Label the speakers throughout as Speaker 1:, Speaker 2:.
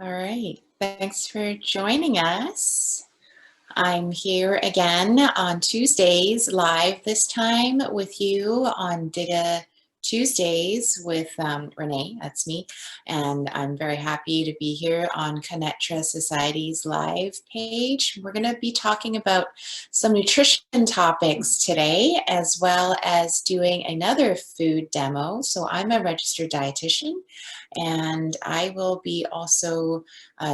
Speaker 1: All right, thanks for joining us. I'm here again on Tuesdays, live this time with you on Digga Tuesdays with Renee, that's me, and I'm very happy to be here on ConnecTra Society's live page. We're going to be talking about some nutrition topics today, as well as doing another food demo. So I'm a registered dietitian, and I will be also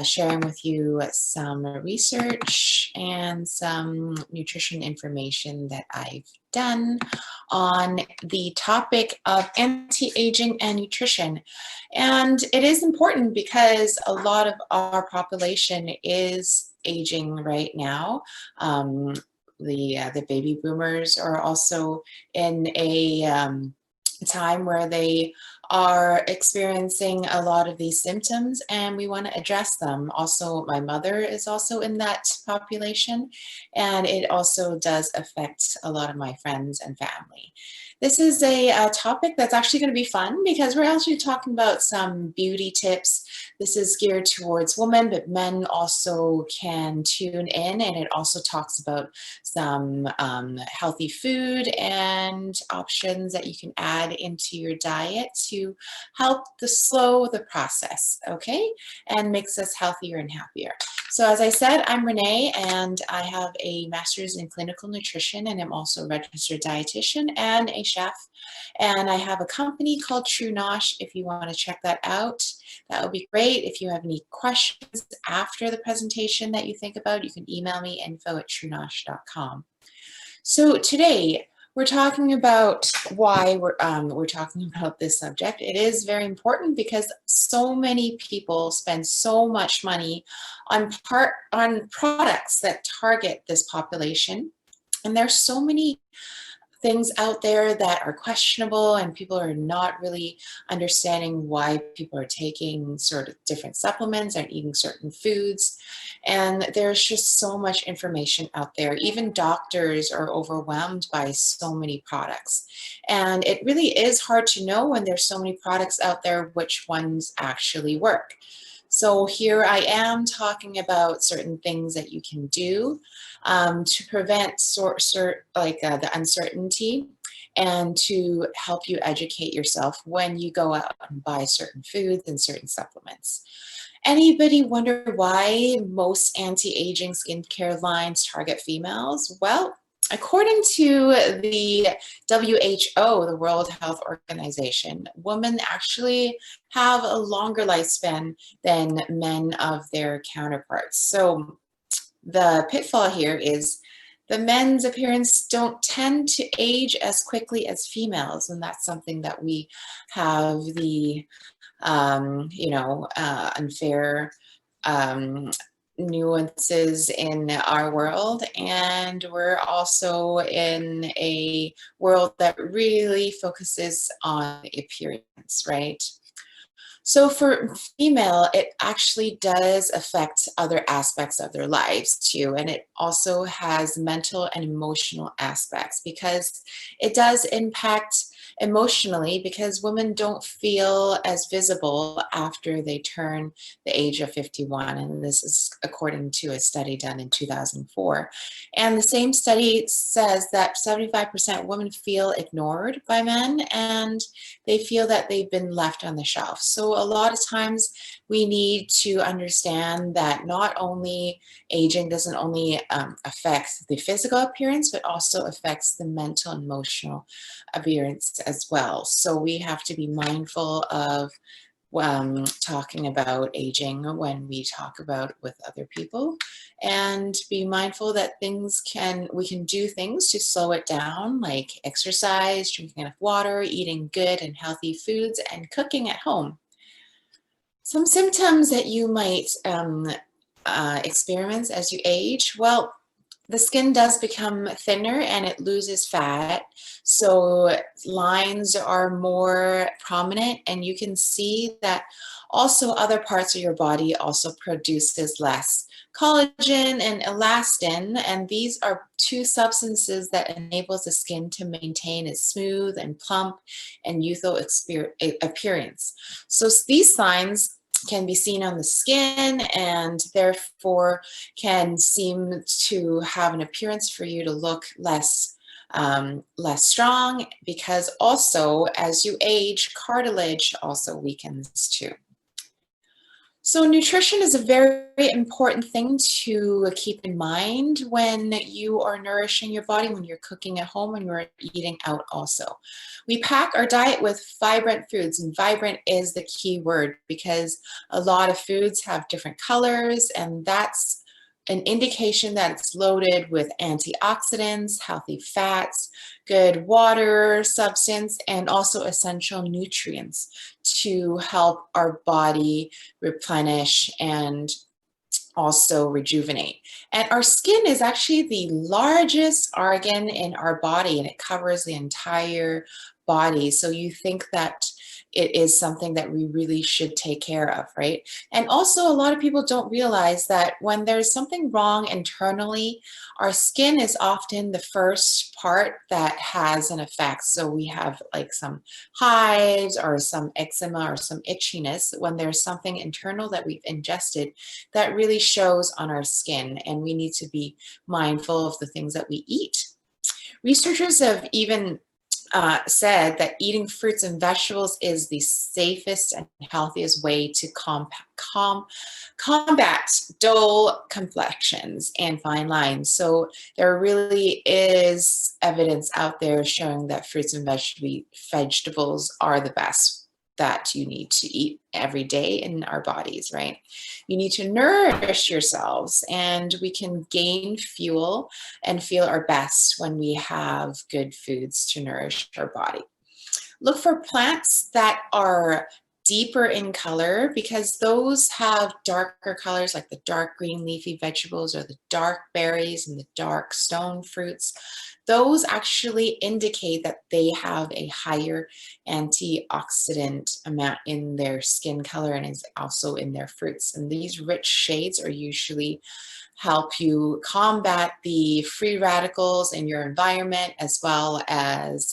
Speaker 1: sharing with you some research and some nutrition information that I've done on the topic of anti-aging and nutrition. And it is important because a lot of our population is aging right now. The baby boomers are also in a time where they are experiencing a lot of these symptoms, and we want to address them. Also, my mother is also in that population, and it also does affect a lot of my friends and family. This is a topic that's actually going to be fun because we're actually talking about some beauty tips. This is geared towards women, but men also can tune in, and it also talks about some healthy food and options that you can add into your diet to help slow the process, okay, and makes us healthier and happier. So as I said, I'm Renee, and I have a master's in clinical nutrition, and I'm also a registered dietitian and a chef. And I have a company called True Nosh. If you want to check that out, that would be great. If you have any questions after the presentation that you think about, you can email me info@truenosh.com. So today we're talking about why we're talking about this subject. It is very important because so many people spend so much money on products that target this population, and there's so many things out there that are questionable, and people are not really understanding why people are taking sort of different supplements and eating certain foods. And there's just so much information out there. Even doctors are overwhelmed by so many products. And it really is hard to know when there's so many products out there which ones actually work. So here I am talking about certain things that you can do to prevent the uncertainty and to help you educate yourself when you go out and buy certain foods and certain supplements. Anybody wonder why most anti-aging skincare lines target females? Well, according to the WHO, the World Health Organization, women actually have a longer lifespan than men of their counterparts. So the pitfall here is the men's appearance don't tend to age as quickly as females, and that's something that we have the unfair nuances in our world, and we're also in a world that really focuses on appearance, right? So for female, it actually does affect other aspects of their lives too. And it also has mental and emotional aspects because it does impact emotionally, because women don't feel as visible after they turn the age of 51. And this is according to a study done in 2004. And the same study says that 75% women feel ignored by men, and they feel that they've been left on the shelf. So a lot of times we need to understand that not only aging doesn't only affect the physical appearance, but also affects the mental and emotional appearance as well. So we have to be mindful of talking about aging when we talk about it with other people, and be mindful that we can do things to slow it down, like exercise, drinking enough water, eating good and healthy foods, and cooking at home. Some symptoms that you might experience as you age. Well, the skin does become thinner and it loses fat, so lines are more prominent, and you can see that also other parts of your body also produces less collagen and elastin, and these are two substances that enables the skin to maintain its smooth and plump and youthful appearance. So these signs can be seen on the skin and therefore can seem to have an appearance for you to look less strong, because also as you age, cartilage also weakens too. So nutrition is a very important thing to keep in mind when you are nourishing your body, when you're cooking at home, and you're eating out also. We pack our diet with vibrant foods, and vibrant is the key word because a lot of foods have different colors, and that's an indication that it's loaded with antioxidants, healthy fats, good water substance, and also essential nutrients to help our body replenish and also rejuvenate. And our skin is actually the largest organ in our body, and it covers the entire body. So you think that it is something that we really should take care of, right? And also a lot of people don't realize that when there's something wrong internally, our skin is often the first part that has an effect. So we have like some hives or some eczema or some itchiness when there's something internal that we've ingested that really shows on our skin, and we need to be mindful of the things that we eat. Researchers have even said that eating fruits and vegetables is the safest and healthiest way to combat dull complexions and fine lines. So there really is evidence out there showing that fruits and vegetables are the best that you need to eat every day in our bodies, right? You need to nourish yourselves, and we can gain fuel and feel our best when we have good foods to nourish our body. Look for plants that are deeper in color, because those have darker colors, like the dark green leafy vegetables or the dark berries and the dark stone fruits. Those actually indicate that they have a higher antioxidant amount in their skin color and is also in their fruits. And these rich shades are usually help you combat the free radicals in your environment, as well as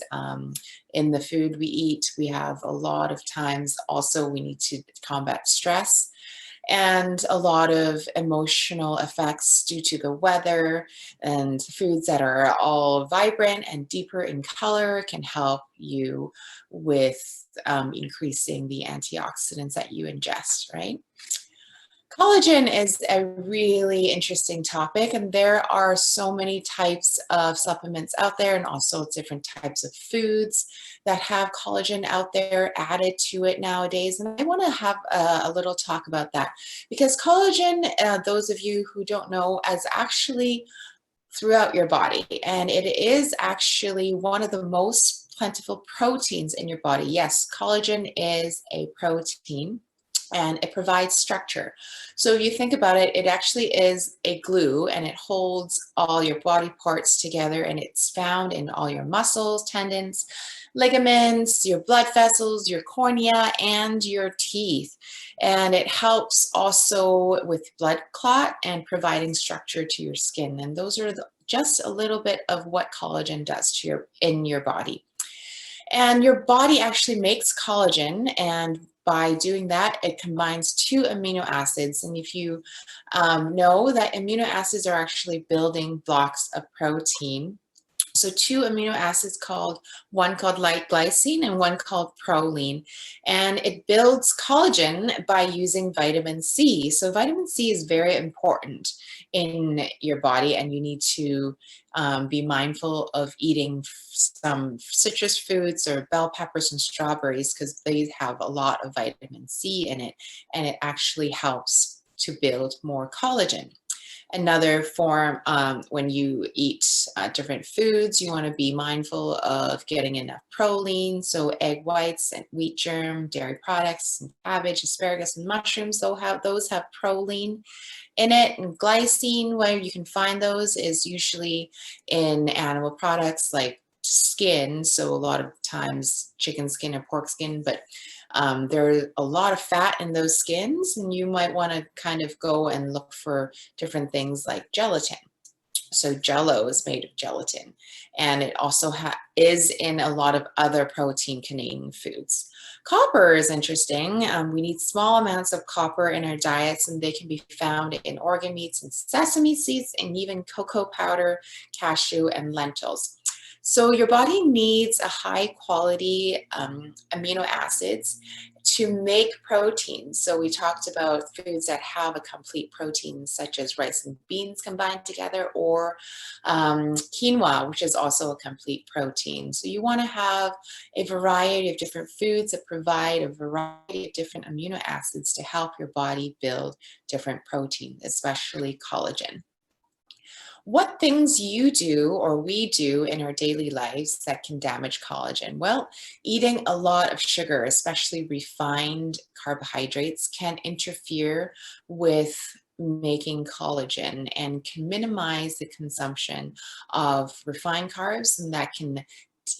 Speaker 1: in the food we eat. We have a lot of times also we need to combat stress and a lot of emotional effects due to the weather, and foods that are all vibrant and deeper in color can help you with increasing the antioxidants that you ingest, right? Collagen is a really interesting topic, and there are so many types of supplements out there and also different types of foods that have collagen out there added to it nowadays. And I want to have a little talk about that, because collagen, those of you who don't know, is actually throughout your body, and it is actually one of the most plentiful proteins in your body. Yes, collagen is a protein, and it provides structure. So if you think about it, it actually is a glue, and it holds all your body parts together, and it's found in all your muscles, tendons, ligaments, your blood vessels, your cornea, and your teeth. And it helps also with blood clot and providing structure to your skin. And those are just a little bit of what collagen does to in your body. And your body actually makes collagen, and by doing that, it combines two amino acids. And if you know that amino acids are actually building blocks of protein, so two amino acids one called light glycine and one called proline. And it builds collagen by using vitamin C. So vitamin C is very important in your body, and you need to be mindful of eating some citrus foods or bell peppers and strawberries, because they have a lot of vitamin C in it, and it actually helps to build more collagen. Another form, when you eat different foods, you want to be mindful of getting enough proline. So egg whites and wheat germ, dairy products, and cabbage, asparagus, and mushrooms, those have proline in it. And glycine, where you can find those, is usually in animal products like skin. So a lot of times chicken skin or pork skin, but there's a lot of fat in those skins, and you might want to kind of go and look for different things like gelatin. So Jell-O is made of gelatin, and it also is in a lot of other protein-containing foods. Copper is interesting. We need small amounts of copper in our diets, and they can be found in organ meats and sesame seeds, and even cocoa powder, cashew, and lentils. So your body needs a high quality amino acids to make proteins. So we talked about foods that have a complete protein, such as rice and beans combined together, or quinoa, which is also a complete protein. So you want to have a variety of different foods that provide a variety of different amino acids to help your body build different proteins, especially collagen. What things you do or we do in our daily lives that can damage collagen? Well, eating a lot of sugar, especially refined carbohydrates, can interfere with making collagen and can minimize the consumption of refined carbs, and that can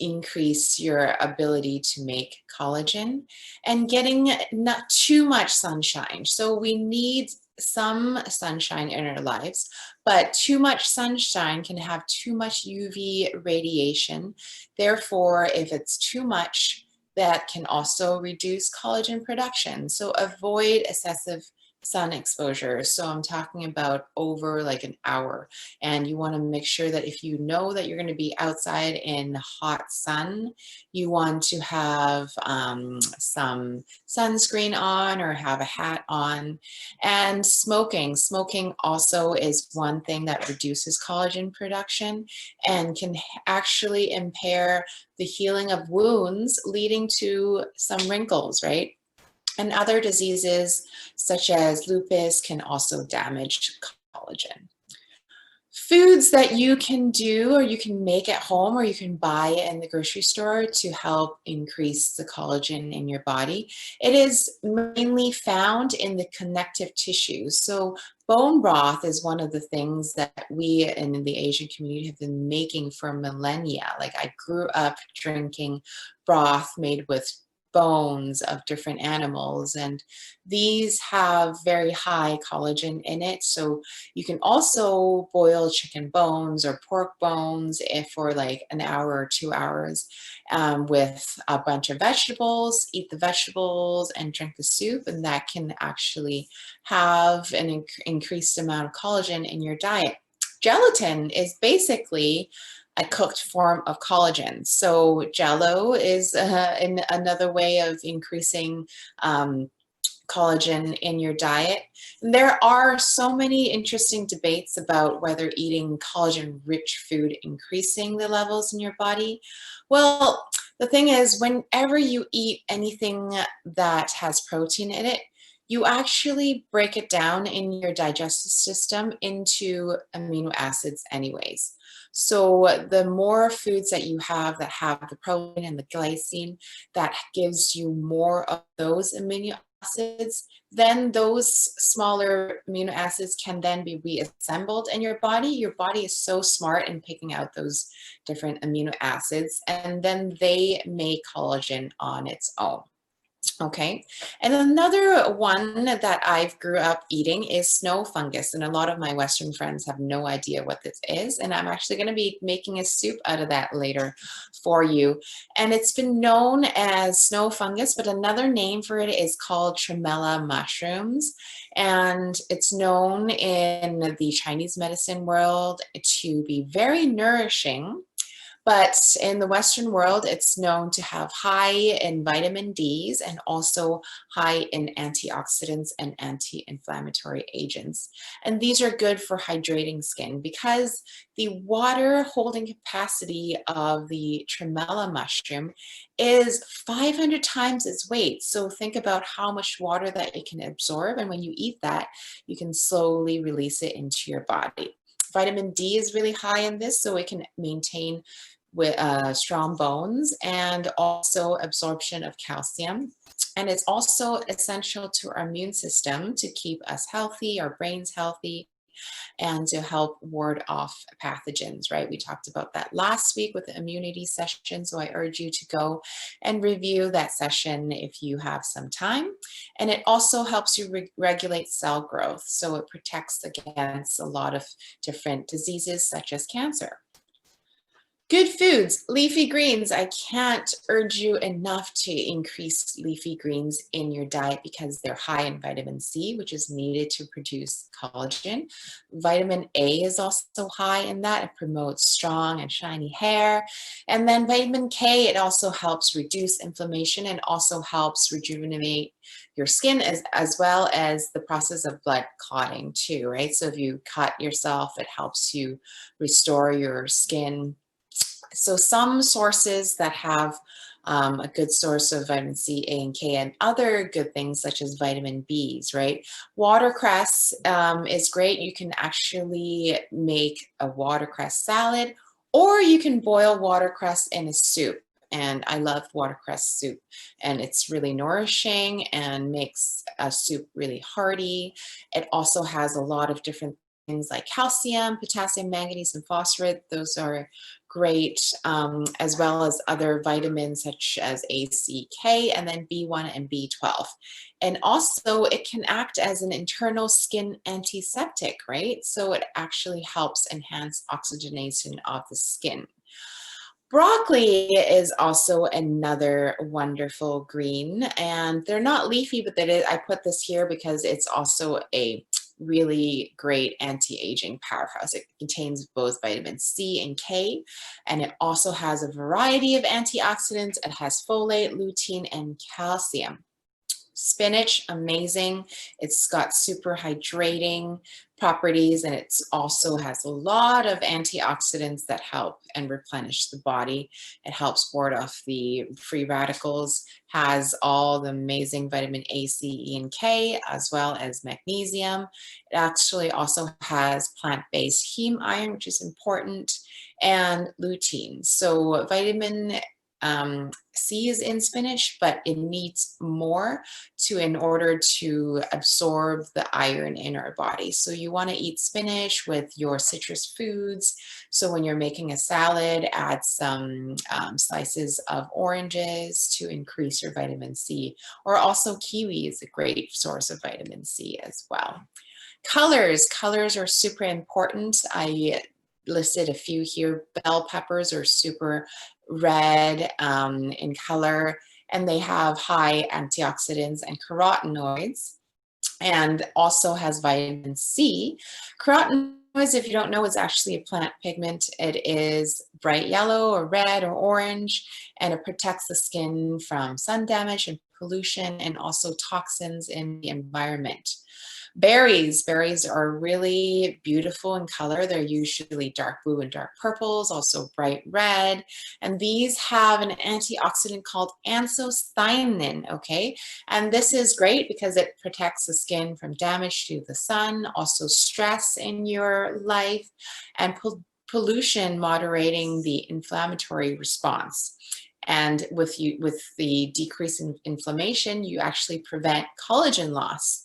Speaker 1: increase your ability to make collagen. And getting not too much sunshine. So we need some sunshine in our lives, but too much sunshine can have too much UV radiation. Therefore, if it's too much, that can also reduce collagen production. So avoid excessive sun exposure. So I'm talking about over like an hour. And you want to make sure that if you know that you're going to be outside in hot sun, you want to have some sunscreen on or have a hat on. And smoking also is one thing that reduces collagen production and can actually impair the healing of wounds, leading to some wrinkles, right? And other diseases such as lupus can also damage collagen. Foods that you can do or you can make at home or you can buy in the grocery store to help increase the collagen in your body. It is mainly found in the connective tissues. So bone broth is one of the things that we in the Asian community have been making for millennia. Like I grew up drinking broth made with bones of different animals, and these have very high collagen in it. So you can also boil chicken bones or pork bones for like an hour or 2 hours with a bunch of vegetables, eat the vegetables and drink the soup, and that can actually have an increased amount of collagen in your diet. Gelatin is basically a cooked form of collagen. So Jello is another way of increasing collagen in your diet. And there are so many interesting debates about whether eating collagen-rich food increasing the levels in your body. Well, the thing is, whenever you eat anything that has protein in it, you actually break it down in your digestive system into amino acids anyways. So the more foods that you have that have the protein and the glycine, that gives you more of those amino acids, then those smaller amino acids can then be reassembled in your body. Your body is so smart in picking out those different amino acids, and then they make collagen on its own. Okay, and another one that I've grew up eating is snow fungus, and a lot of my Western friends have no idea what this is, and I'm actually going to be making a soup out of that later for you. And it's been known as snow fungus, but another name for it is called tremella mushrooms, and it's known in the Chinese medicine world to be very nourishing. But in the Western world, it's known to have high in vitamin Ds and also high in antioxidants and anti-inflammatory agents. And these are good for hydrating skin because the water holding capacity of the tremella mushroom is 500 times its weight. So think about how much water that it can absorb. And when you eat that, you can slowly release it into your body. Vitamin D is really high in this, so it can maintain with strong bones and also absorption of calcium. And it's also essential to our immune system to keep us healthy, our brains healthy, and to help ward off pathogens, right? We talked about that last week with the immunity session, so I urge you to go and review that session if you have some time. And it also helps you regulate cell growth, so it protects against a lot of different diseases such as cancer. Good foods, leafy greens. I can't urge you enough to increase leafy greens in your diet because they're high in vitamin C, which is needed to produce collagen. Vitamin A is also high in that. It promotes strong and shiny hair. And then vitamin K, it also helps reduce inflammation and also helps rejuvenate your skin as well as the process of blood clotting too, right? So if you cut yourself, it helps you restore your skin. So some sources that have a good source of vitamin C, A, and K, and other good things such as vitamin Bs, right? Watercress is great. You can actually make a watercress salad, or you can boil watercress in a soup. And I love watercress soup, and it's really nourishing and makes a soup really hearty. It also has a lot of different things like calcium, potassium, manganese, and phosphorus. Those are great, as well as other vitamins such as A, C, K, and then B1 and B12. And also it can act as an internal skin antiseptic, right? So it actually helps enhance oxygenation of the skin. Broccoli is also another wonderful green, and they're not leafy, but I put this here because it's also a really great anti-aging powerhouse. It contains both vitamin C and K, and it also has a variety of antioxidants. It has folate, lutein, and calcium. Spinach, amazing. It's got super hydrating properties, and it also has a lot of antioxidants that help and replenish the body. It helps ward off the free radicals, has all the amazing vitamin A, C, E, and K, as well as magnesium. It actually also has plant-based heme iron, which is important, and lutein. So vitamin C is in spinach, but it needs more in order to absorb the iron in our body. So you want to eat spinach with your citrus foods. So when you're making a salad, add some slices of oranges to increase your vitamin C. Or also kiwi is a great source of vitamin C as well. Colors are super important. I listed a few here. Bell peppers are super red in color, and they have high antioxidants and carotenoids, and also has vitamin C. Carotenoids, if you don't know, is actually a plant pigment. It is bright yellow or red or orange, and it protects the skin from sun damage and pollution, and also toxins in the environment. Berries are really beautiful in color. They're usually dark blue and dark purples, also bright red. And these have an antioxidant called anthocyanin, okay? And this is great because it protects the skin from damage to the sun, also stress in your life, and pollution, moderating the inflammatory response. And with the decrease in inflammation, you actually prevent collagen loss.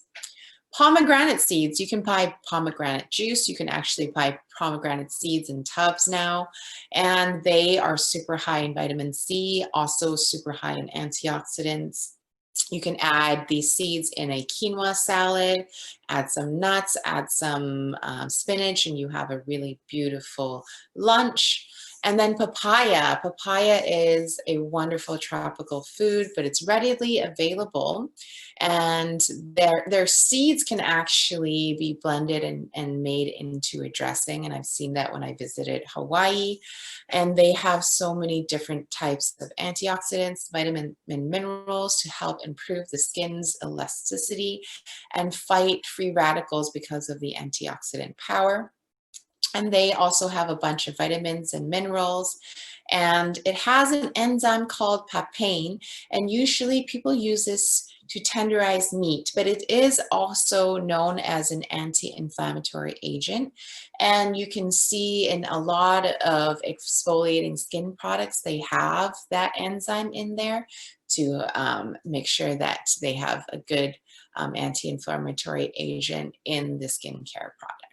Speaker 1: Pomegranate seeds, you can buy pomegranate juice. You can actually buy pomegranate seeds in tubs now, and they are super high in vitamin C, also super high in antioxidants. You can add these seeds in a quinoa salad, add some nuts, add some spinach, and you have a really beautiful lunch. And then papaya. Papaya is a wonderful tropical food, but it's readily available. And their seeds can actually be blended and made into a dressing. And I've seen that when I visited Hawaii. And they have so many different types of antioxidants, vitamin and minerals to help improve the skin's elasticity and fight free radicals because of the antioxidant power. And they also have a bunch of vitamins and minerals. And it has an enzyme called papain. And usually people use this to tenderize meat, but it is also known as an anti-inflammatory agent. And you can see in a lot of exfoliating skin products, they have that enzyme in there to make sure that they have a good anti-inflammatory agent in the skincare product.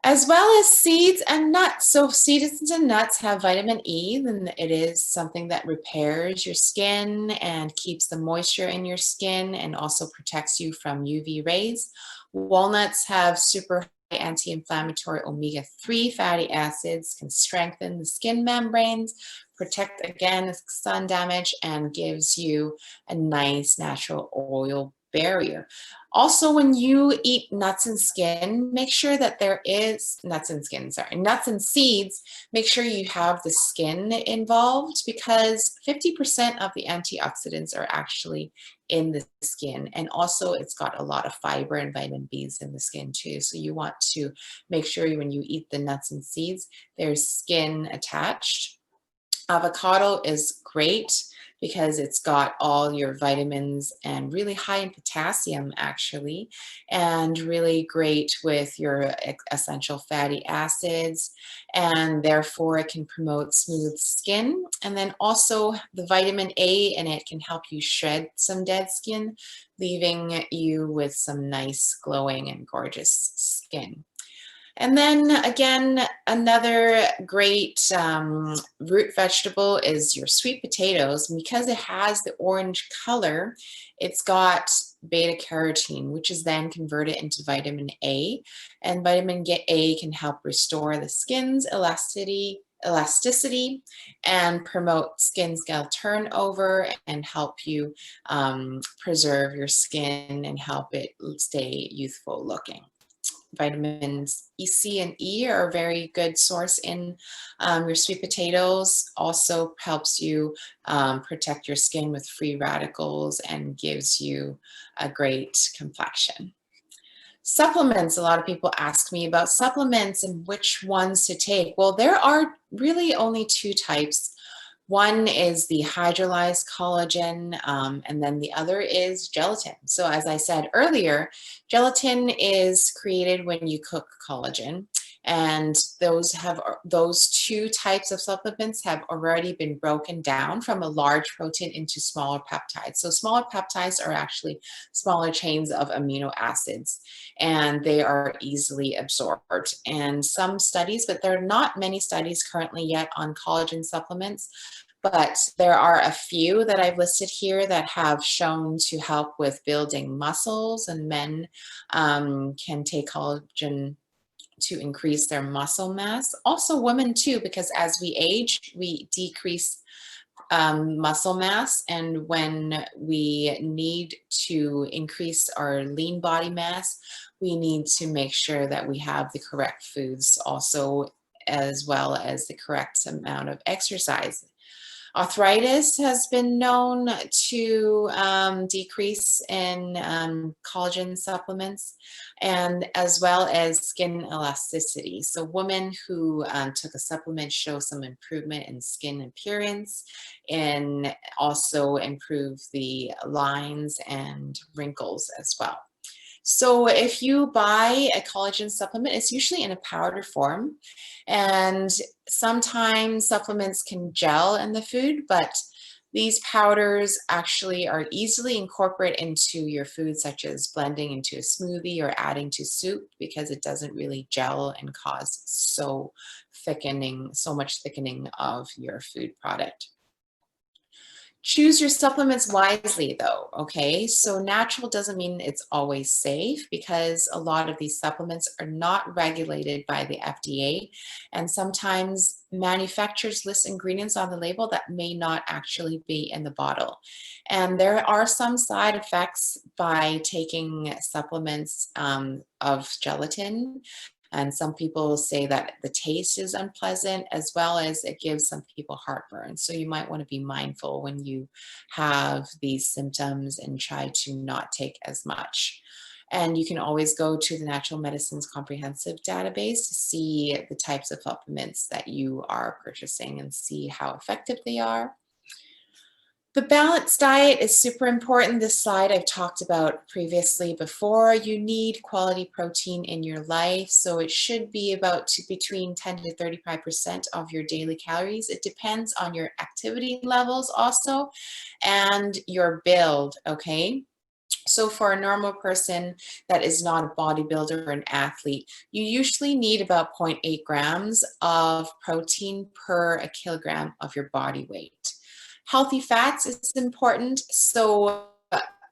Speaker 1: As well as seeds and nuts. So seeds and nuts have vitamin E, and it is something that repairs your skin and keeps the moisture in your skin and also protects you from UV rays. Walnuts have super anti-inflammatory omega-3 fatty acids, can strengthen the skin membranes, protect against sun damage, and gives you a nice natural oil barrier. Also, when you eat nuts and skin, make sure that there is nuts and seeds, make sure you have the skin involved, because 50% of the antioxidants are actually in the skin. And also it's got a lot of fiber and vitamin B's in the skin too. So you want to make sure when you eat the nuts and seeds, there's skin attached. Avocado is great because it's got all your vitamins and really high in potassium actually, and really great with your essential fatty acids, and therefore it can promote smooth skin. And then also the vitamin A in it can help you shed some dead skin, leaving you with some nice glowing and gorgeous skin. And then again, another great root vegetable is your sweet potatoes. And because it has the orange color, it's got beta carotene, which is then converted into vitamin A. And vitamin A can help restore the skin's elasticity and promote skin cell turnover and help you preserve your skin and help it stay youthful looking. Vitamins C and E are a very good source in your sweet potatoes. Also helps you protect your skin with free radicals and gives you a great complexion. Supplements, a lot of people ask me about supplements and which ones to take. Well, there are really only two types. One is the hydrolyzed collagen, and then the other is gelatin. So as I said earlier, gelatin is created when you cook collagen, and those two types of supplements have already been broken down from a large protein into smaller peptides. So smaller peptides are actually smaller chains of amino acids, and they are easily absorbed. And some studies, but there are not many studies currently yet on collagen supplements, but there are a few that I've listed here that have shown to help with building muscles, and men can take collagen to increase their muscle mass. Also women too, because as we age, we decrease muscle mass, and when we need to increase our lean body mass, we need to make sure that we have the correct foods also, as well as the correct amount of exercise. Arthritis has been known to decrease in collagen supplements, and as well as skin elasticity. So women who took a supplement show some improvement in skin appearance, and also improve the lines and wrinkles as well. So if you buy a collagen supplement, it's usually in a powder form, and sometimes supplements can gel in the food, but these powders actually are easily incorporated into your food, such as blending into a smoothie or adding to soup, because it doesn't really gel and cause so much thickening of your food product. Choose your supplements wisely though, okay? So natural doesn't mean it's always safe, because a lot of these supplements are not regulated by the FDA, and sometimes manufacturers list ingredients on the label that may not actually be in the bottle. And there are some side effects by taking supplements of gelatin. And some people say that the taste is unpleasant, as well as it gives some people heartburn. So you might want to be mindful when you have these symptoms and try to not take as much. And you can always go to the Natural Medicines Comprehensive Database to see the types of supplements that you are purchasing and see how effective they are. The balanced diet is super important. This slide I've talked about previously before. You need quality protein in your life, so it should be about between 10 to 35% of your daily calories. It depends on your activity levels also, and your build, okay? So for a normal person that is not a bodybuilder or an athlete, you usually need about 0.8 grams of protein per a kilogram of your body weight. Healthy fats is important. So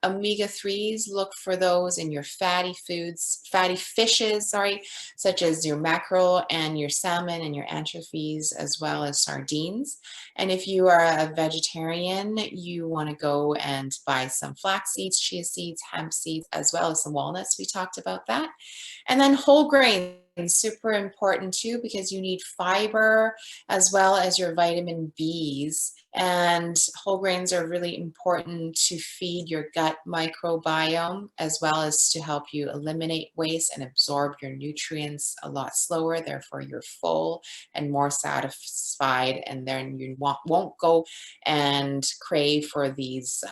Speaker 1: omega-3s, look for those in your fatty foods, fatty fishes, sorry, such as your mackerel and your salmon and your anchovies, as well as sardines. And if you are a vegetarian, you want to go and buy some flax seeds, chia seeds, hemp seeds, as well as some walnuts. We talked about that. And then whole grains, super important too, because you need fiber as well as your vitamin Bs. And whole grains are really important to feed your gut microbiome, as well as to help you eliminate waste and absorb your nutrients a lot slower. Therefore, you're full and more satisfied, and then you won't go and crave for these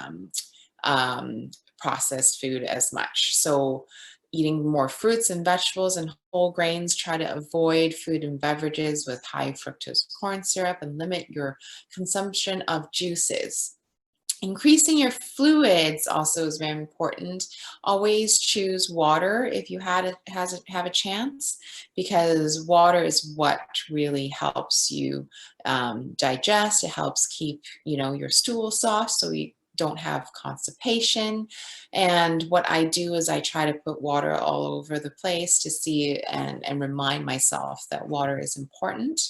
Speaker 1: processed food as much. So eating more fruits and vegetables and whole grains, try to avoid food and beverages with high fructose corn syrup, and limit your consumption of juices. Increasing your fluids also is very important. Always choose water if you have a chance, because water is what really helps you digest. It helps keep, your stool soft, so you don't have constipation. And what I do is I try to put water all over the place to see and remind myself that water is important.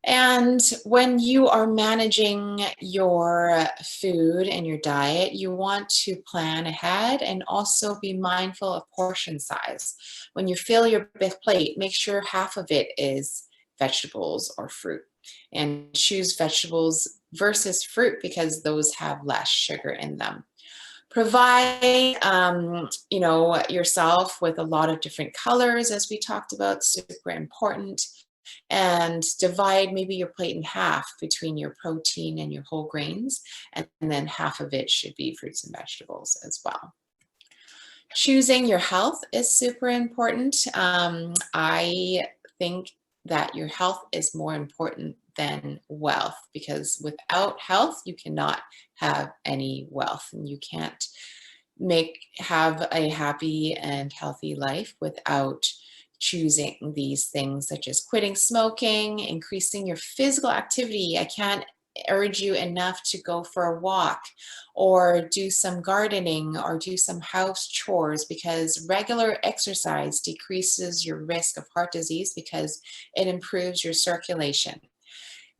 Speaker 1: And when you are managing your food and your diet, you want to plan ahead and also be mindful of portion size. When you fill your big plate, make sure half of it is vegetables or fruit, and choose vegetables versus fruit because those have less sugar in them. Provide, yourself with a lot of different colors, as we talked about, super important. And divide maybe your plate in half between your protein and your whole grains, and then half of it should be fruits and vegetables as well. Choosing your health is super important. I think that your health is more important than wealth, because without health, you cannot have any wealth, and you can't have a happy and healthy life without choosing these things, such as quitting smoking, increasing your physical activity. I can't urge you enough to go for a walk or do some gardening or do some house chores, because regular exercise decreases your risk of heart disease because it improves your circulation.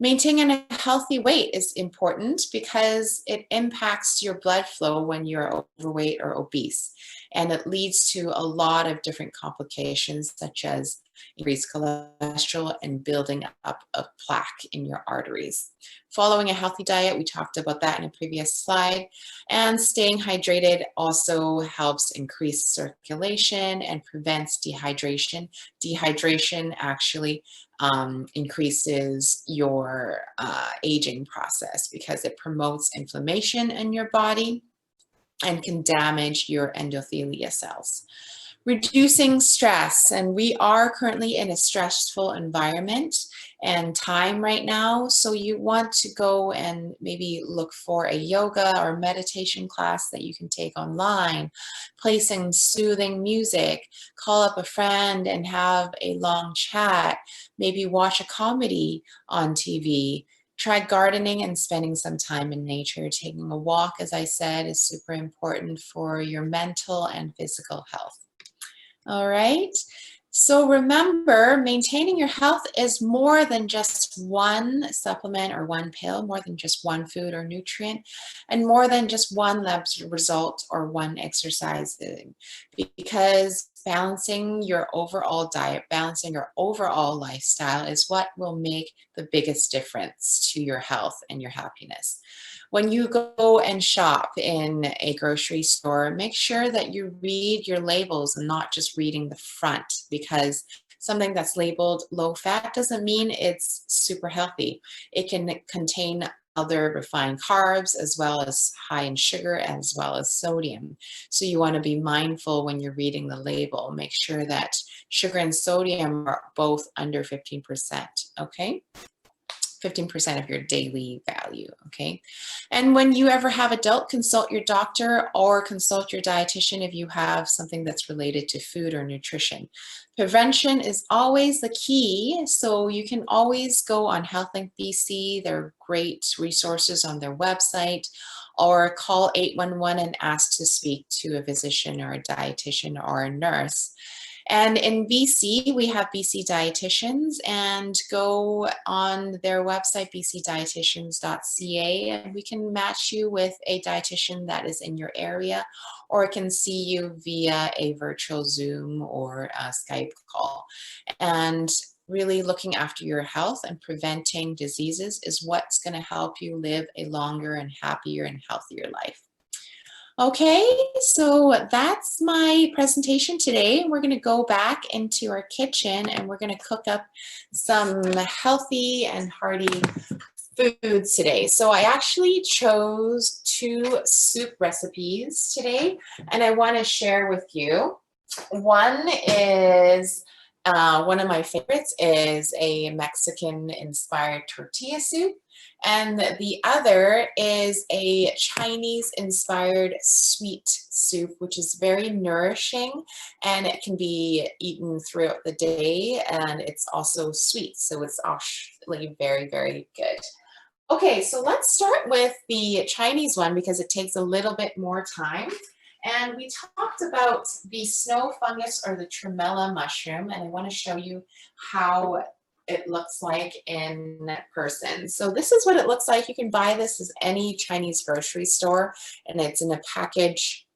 Speaker 1: Maintaining a healthy weight is important because it impacts your blood flow when you're overweight or obese, and it leads to a lot of different complications, such as increased cholesterol and building up of plaque in your arteries. Following a healthy diet, we talked about that in a previous slide, and staying hydrated also helps increase circulation and prevents dehydration. Dehydration actually increases your aging process because it promotes inflammation in your body and can damage your endothelial cells. Reducing stress, and we are currently in a stressful environment and time right now, so you want to go and maybe look for a yoga or meditation class that you can take online, play some soothing music, call up a friend and have a long chat, maybe watch a comedy on TV. Try gardening and spending some time in nature. Taking a walk, as I said, is super important for your mental and physical health. All right. So remember, maintaining your health is more than just one supplement or one pill, more than just one food or nutrient, and more than just one lab result or one exercise. Because balancing your overall diet, balancing your overall lifestyle is what will make the biggest difference to your health and your happiness. When you go and shop in a grocery store, make sure that you read your labels and not just reading the front, because something that's labeled low fat doesn't mean it's super healthy. It can contain other refined carbs, as well as high in sugar, as well as sodium. So you want to be mindful when you're reading the label. Make sure that sugar and sodium are both under 15%, okay? 15% of your daily value, okay? And when you ever have a doubt, consult your doctor or consult your dietitian if you have something that's related to food or nutrition. Prevention is always the key, so you can always go on HealthLink BC. There are great resources on their website, or call 811 and ask to speak to a physician or a dietitian or a nurse. And in BC, we have BC Dietitians, and go on their website, bcdietitians.ca, and we can match you with a dietitian that is in your area, or can see you via a virtual Zoom or a Skype call. And really looking after your health and preventing diseases is what's going to help you live a longer and happier and healthier life. Okay, so that's my presentation today. We're going to go back into our kitchen and we're going to cook up some healthy and hearty foods today. So I actually chose 2 soup recipes today, and I want to share with you. One is one of my favorites is a Mexican-inspired tortilla soup, and the other is a Chinese-inspired sweet soup, which is very nourishing, and it can be eaten throughout the day, and it's also sweet, so it's actually very, very good. Okay, so let's start with the Chinese one because it takes a little bit more time. And we talked about the snow fungus or the tremella mushroom, and I want to show you how it looks like in person. So this is what it looks like. You can buy this at any Chinese grocery store, and it's in a package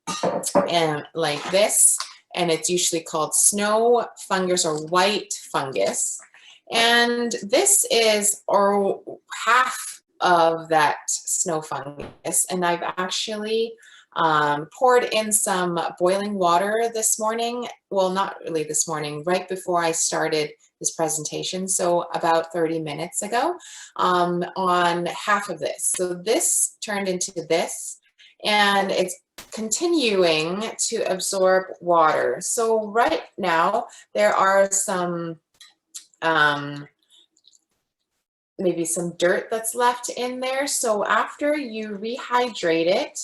Speaker 1: like this, and it's usually called snow fungus or white fungus. And this is half of that snow fungus, and I've actually poured in some boiling water this morning. Well, not really this morning, right before I started this presentation, so about 30 minutes ago, on half of this. So this turned into this, and it's continuing to absorb water. So right now there are some maybe some dirt that's left in there. So after you rehydrate it,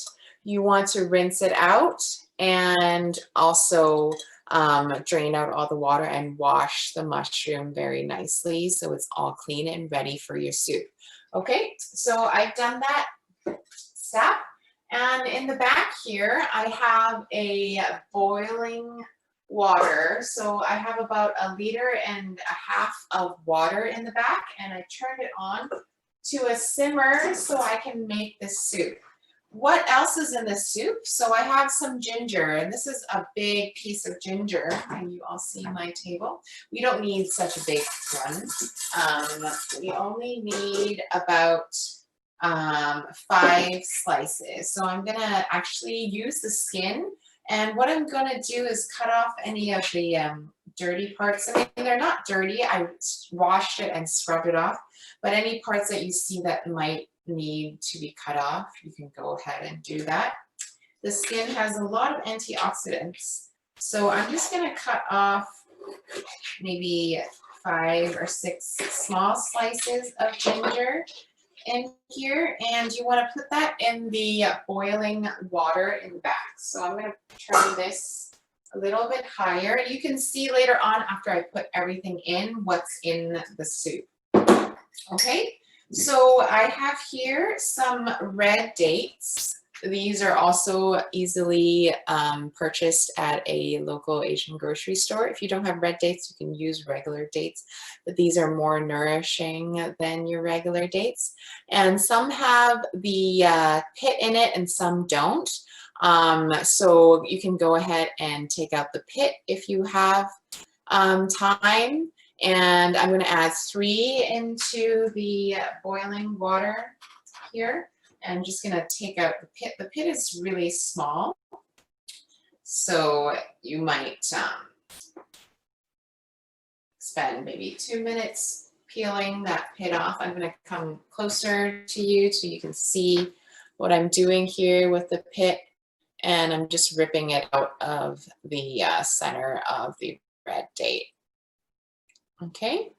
Speaker 1: you want to rinse it out and also drain out all the water and wash the mushroom very nicely so it's all clean and ready for your soup. Okay, so I've done that step. And in the back here, I have a boiling water. So I have about 1.5 liters of water in the back, and I turned it on to a simmer so I can make this soup. What else is in the soup? So I have some ginger, and this is a big piece of ginger, and you all see my table. We don't need such a big one. We only need about 5 slices. So I'm gonna actually use the skin, and what I'm gonna do is cut off any of the dirty parts. I mean, they're not dirty. I washed it and scrubbed it off, but any parts that you see that might need to be cut off, you can go ahead and do that. The skin has a lot of antioxidants, so I'm just going to cut off maybe 5 or 6 small slices of ginger in here, and you want to put that in the boiling water in the back. So I'm going to turn this a little bit higher. You can see later on after I put everything in what's in the soup. Okay. So I have here some red dates. These are also easily purchased at a local Asian grocery store. If you don't have red dates, you can use regular dates, but these are more nourishing than your regular dates. And some have the pit in it and some don't. So you can go ahead and take out the pit if you have time. And I'm going to add 3 into the boiling water here. And I'm just going to take out the pit. The pit is really small, so you might spend maybe 2 minutes peeling that pit off. I'm going to come closer to you so you can see what I'm doing here with the pit. And I'm just ripping it out of the center of the red date. Okay.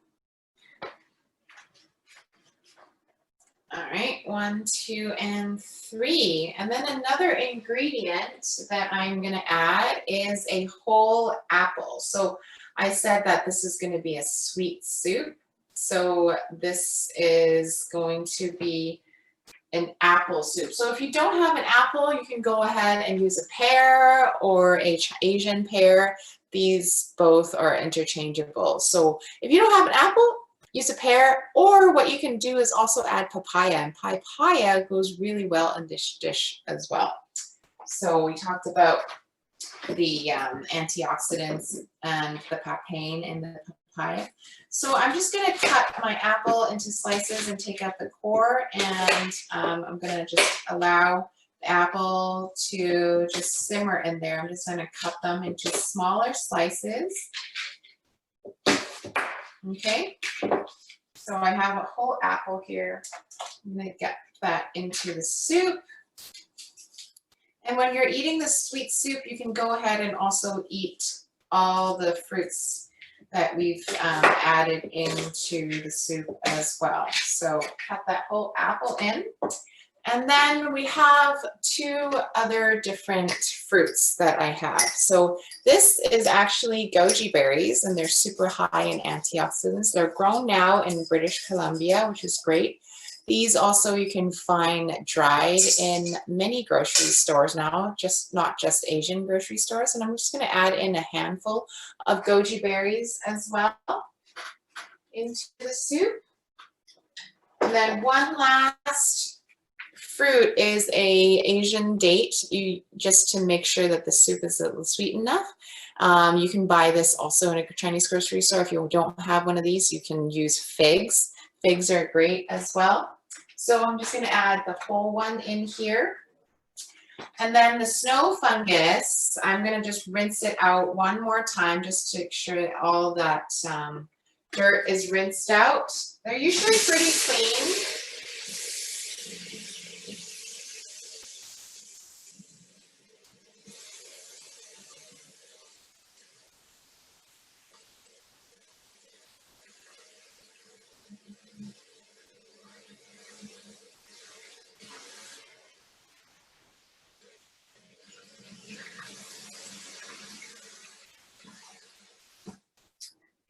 Speaker 1: All right, 1, 2, and 3. And then another ingredient that I'm going to add is a whole apple. So I said that this is going to be a sweet soup. So this is going to be an apple soup. So if you don't have an apple, you can go ahead and use a pear or a Asian pear. These both are interchangeable. So if you don't have an apple, use a pear, or what you can do is also add papaya, and papaya goes really well in this dish as well. So we talked about the antioxidants and the papain in the papaya. So I'm just going to cut my apple into slices and take out the core, and I'm going to just allow the apple to just simmer in there. I'm just going to cut them into smaller slices. Okay, so I have a whole apple here. I'm going to get that into the soup. And when you're eating the sweet soup, you can go ahead and also eat all the fruits that we've added into the soup as well. So cut that whole apple in. And then we have two other different fruits that I have. So this is actually goji berries, and they're super high in antioxidants. They're grown now in British Columbia, which is great. These also you can find dried in many grocery stores now, not just Asian grocery stores. And I'm just going to add in a handful of goji berries as well into the soup. And then one last fruit is a Asian date, just to make sure that the soup is sweet enough. You can buy this also in a Chinese grocery store. If you don't have one of these, you can use figs. Figs are great as well. So I'm just going to add the whole one in here. And then the snow fungus, I'm going to just rinse it out one more time just to make sure that all that dirt is rinsed out. They're usually pretty clean.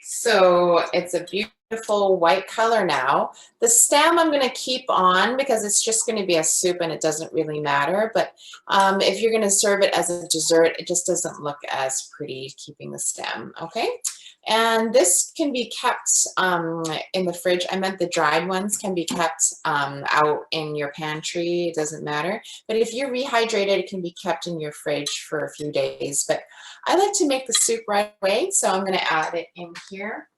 Speaker 1: So it's a beautiful white color now. The stem I'm going to keep on because it's just going to be a soup and it doesn't really matter. But if you're going to serve it as a dessert, it just doesn't look as pretty keeping the stem. Okay. And this can be kept in the fridge. I meant the dried ones can be kept out in your pantry. It doesn't matter. But if you're rehydrated, it can be kept in your fridge for a few days. But I like to make the soup right away, so I'm going to add it in here.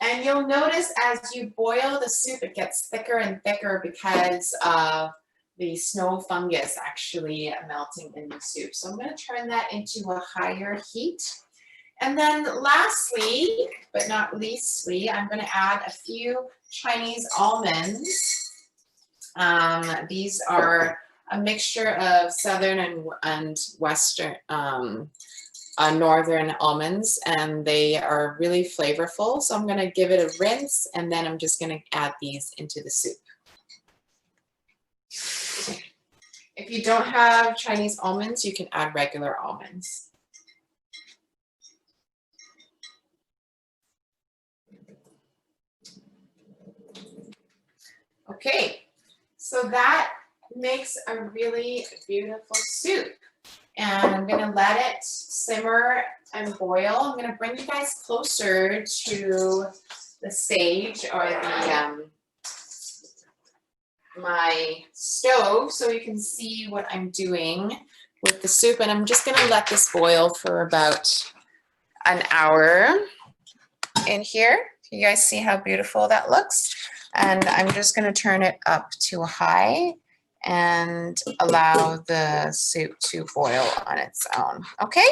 Speaker 1: And you'll notice as you boil the soup, it gets thicker and thicker because of the snow fungus actually melting in the soup. So I'm going to turn that into a higher heat. And then lastly, but not leastly, I'm going to add a few Chinese almonds. These are a mixture of southern and western, northern almonds, and they are really flavorful. So I'm going to give it a rinse, and then I'm just going to add these into the soup. If you don't have Chinese almonds, you can add regular almonds. Okay, so that makes a really beautiful soup. And I'm going to let it simmer and boil. I'm going to bring you guys closer to the stage or the my stove so you can see what I'm doing with the soup. And I'm just going to let this boil for about an hour in here. You guys see how beautiful that looks? And I'm just going to turn it up to high and allow the soup to boil on its own. Okay,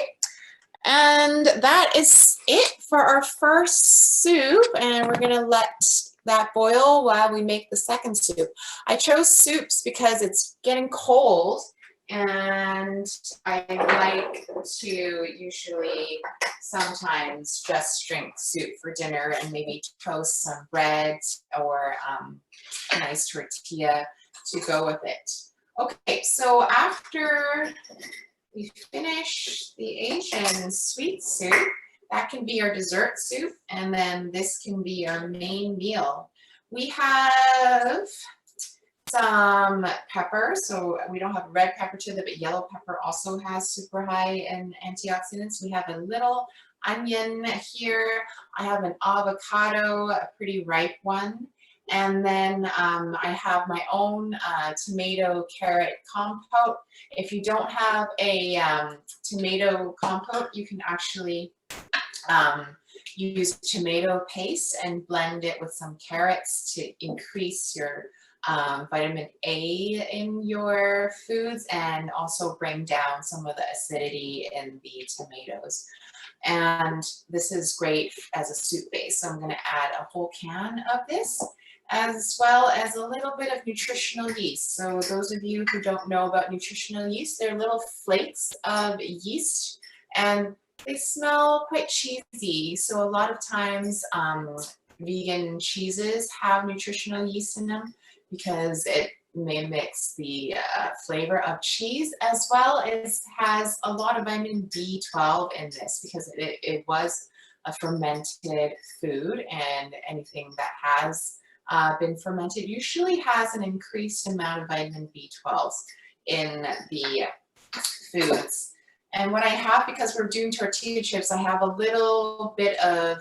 Speaker 1: and that is it for our first soup, and we're going to let that boil while we make the second soup. I chose soups because it's getting cold, and I like to usually sometimes just drink soup for dinner and maybe toast some bread or a nice tortilla to go with it. Okay, so after we finish the Asian sweet soup, that can be our dessert soup, and then this can be our main meal. We have some pepper. So we don't have red pepper to it, but yellow pepper also has super high in antioxidants. We have a little onion here. I have an avocado, a pretty ripe one. And then I have my own tomato carrot compote. If you don't have a tomato compote, you can actually use tomato paste and blend it with some carrots to increase your vitamin A in your foods and also bring down some of the acidity in the tomatoes. And this is great as a soup base. So I'm going to add a whole can of this, as well as a little bit of nutritional yeast. So those of you who don't know about nutritional yeast, they're little flakes of yeast and they smell quite cheesy. So a lot of times vegan cheeses have nutritional yeast in them because it mimics the flavor of cheese, as well as has a lot of vitamin B12 in this because it was a fermented food, and anything that has been fermented usually has an increased amount of vitamin B12 in the foods. And what I have, because we're doing tortilla chips, I have a little bit of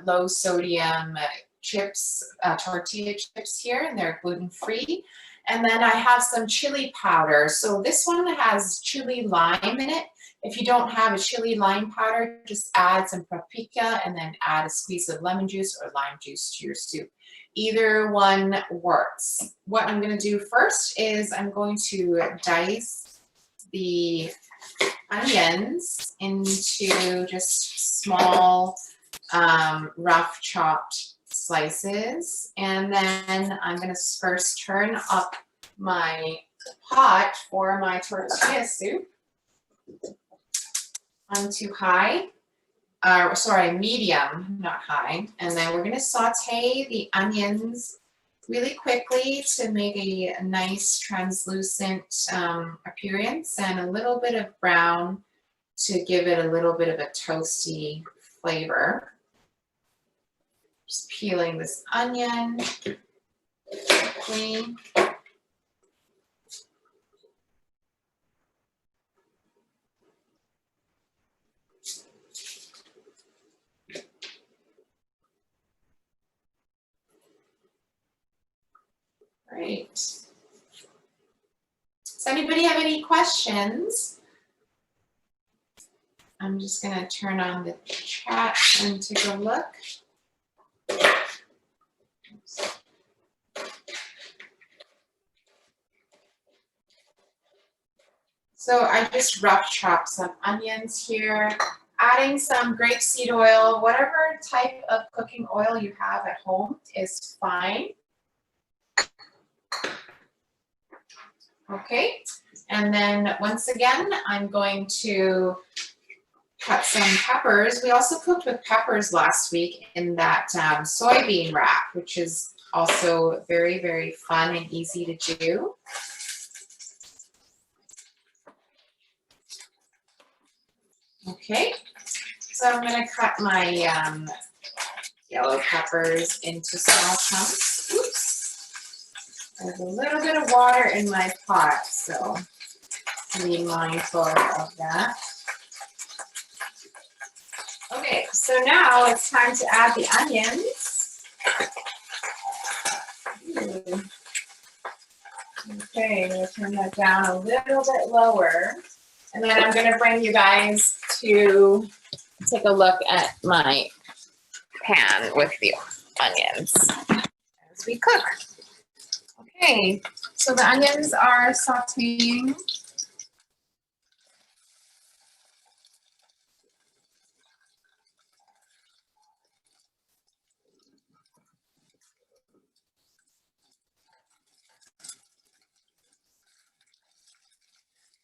Speaker 1: low sodium chips, tortilla chips here, and they're gluten-free. And then I have some chili powder. So this one has chili lime in it. If you don't have a chili lime powder, just add some paprika and then add a squeeze of lemon juice or lime juice to your soup. Either one works. What I'm going to do first is I'm going to dice the onions into just small, rough chopped slices, and then I'm going to first turn up my pot for my tortilla soup onto high, medium, not high, and then we're going to saute the onions really quickly to make a nice translucent appearance, and a little bit of brown to give it a little bit of a toasty flavor. Just peeling this onion quickly. Right. Does anybody have any questions? I'm just going to turn on the chat and take a look. So I just rough chopped some onions here, adding some grapeseed oil. Whatever type of cooking oil you have at home is fine. Okay, and then once again, I'm going to cut some peppers. We also cooked with peppers last week in that soybean wrap, which is also very, very fun and easy to do. Okay, so I'm going to cut my yellow peppers into small chunks. Oops. There's a little bit of water in my pot, so be mindful of that. Okay, so now it's time to add the onions. Okay, I'm going to turn that down a little bit lower. And then I'm going to bring you guys to take a look at my pan with the onions as we cook. Okay, so the onions are sauteing.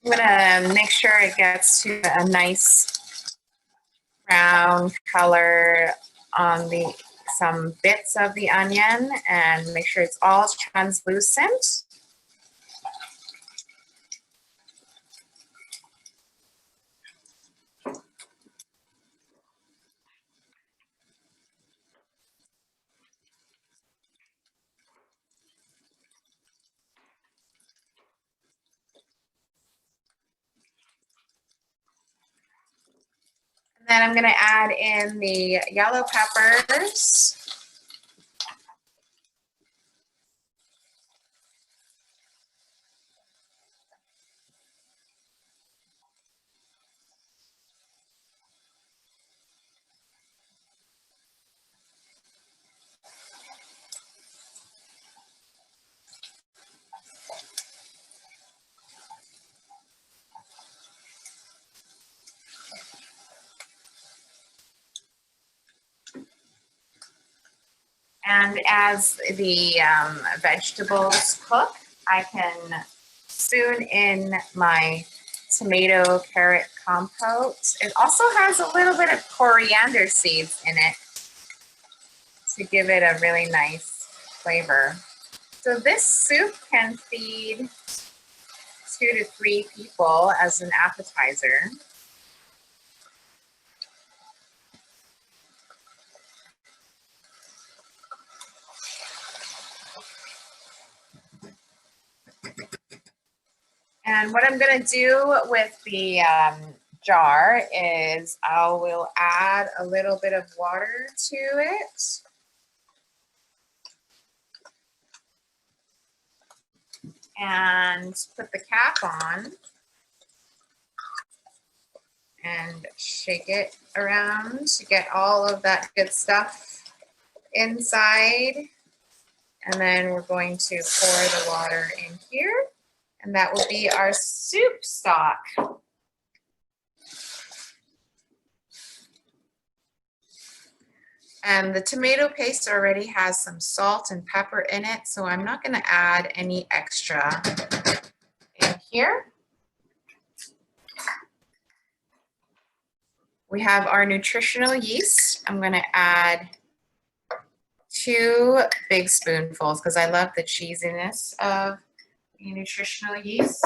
Speaker 1: I'm gonna make sure it gets to a nice brown color on some bits of the onion, and make sure it's all translucent. Then I'm gonna add in the yellow peppers. And as the vegetables cook, I can spoon in my tomato carrot compote. It also has a little bit of coriander seeds in it to give it a really nice flavor. So this soup can feed 2 to 3 people as an appetizer. And what I'm going to do with the jar is I will add a little bit of water to it. And put the cap on and shake it around to get all of that good stuff inside. And then we're going to pour the water in here. And that will be our soup stock. And the tomato paste already has some salt and pepper in it, so I'm not going to add any extra in here. We have our nutritional yeast. I'm going to add 2 big spoonfuls because I love the cheesiness of the nutritional yeast.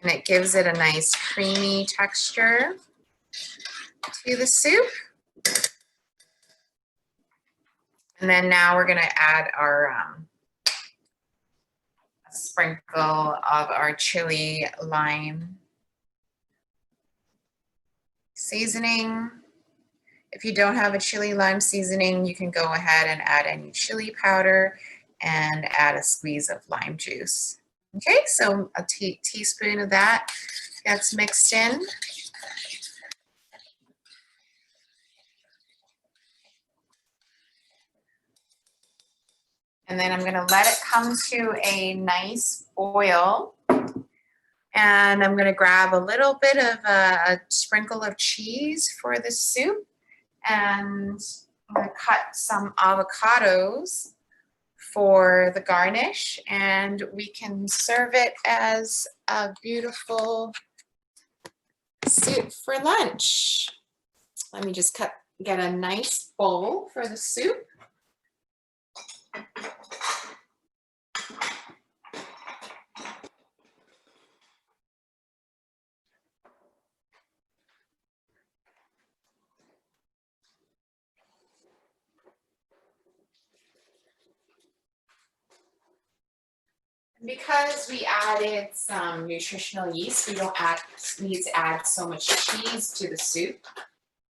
Speaker 1: And it gives it a nice creamy texture to the soup. And then now we're going to add our sprinkle of our chili lime seasoning. If you don't have a chili lime seasoning, you can go ahead and add any chili powder and add a squeeze of lime juice. Okay, so a teaspoon of that gets mixed in. And then I'm going to let it come to a nice boil. And I'm going to grab a little bit of a sprinkle of cheese for the soup. And I'm going to cut some avocados for the garnish. And we can serve it as a beautiful soup for lunch. Let me just get a nice bowl for the soup. Because we added some nutritional yeast, we don't need to add so much cheese to the soup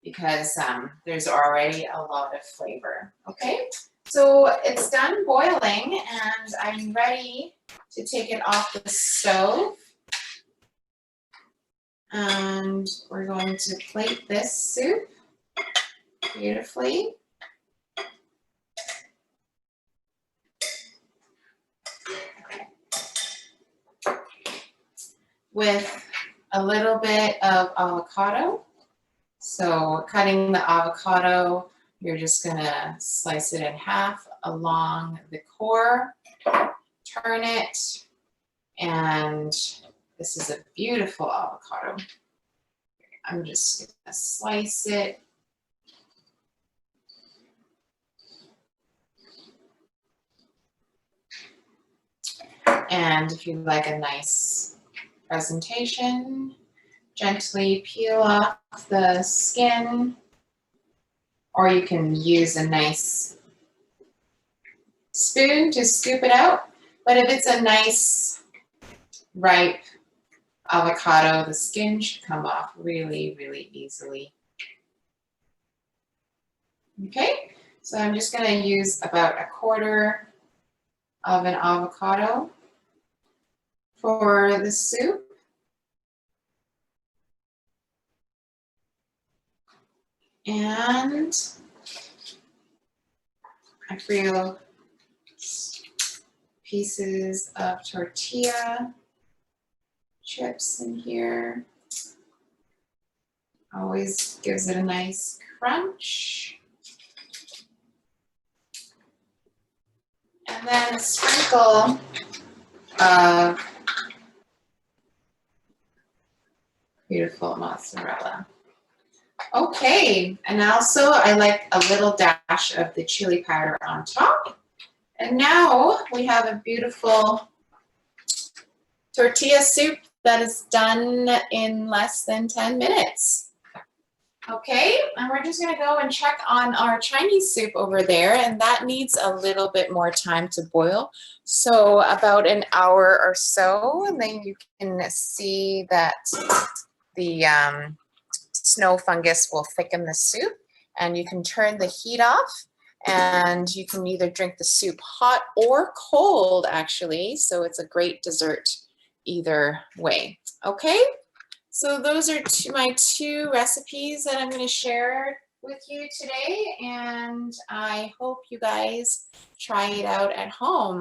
Speaker 1: because there's already a lot of flavor. Okay, so it's done boiling and I'm ready to take it off the stove. And we're going to plate this soup beautifully. With a little bit of avocado. So cutting the avocado, you're just gonna slice it in half along the core, turn it, and this is a beautiful avocado. I'm just gonna slice it. And if you like a nice presentation, gently peel off the skin, or you can use a nice spoon to scoop it out. But if it's a nice, ripe avocado, the skin should come off really, really easily. Okay, so I'm just going to use about 1/4 of an avocado for the soup. And I feel pieces of tortilla chips in here. Always gives it a nice crunch. And then a sprinkle of beautiful mozzarella. Okay, and also I like a little dash of the chili powder on top. And now we have a beautiful tortilla soup that is done in less than 10 minutes. Okay, and we're just gonna go and check on our Chinese soup over there, and that needs a little bit more time to boil. So about an hour or so, and then you can see that the snow fungus will thicken the soup, and you can turn the heat off, and you can either drink the soup hot or cold, actually, so it's a great dessert either way. Okay, so those are my 2 recipes that I'm going to share with you today, and I hope you guys try it out at home.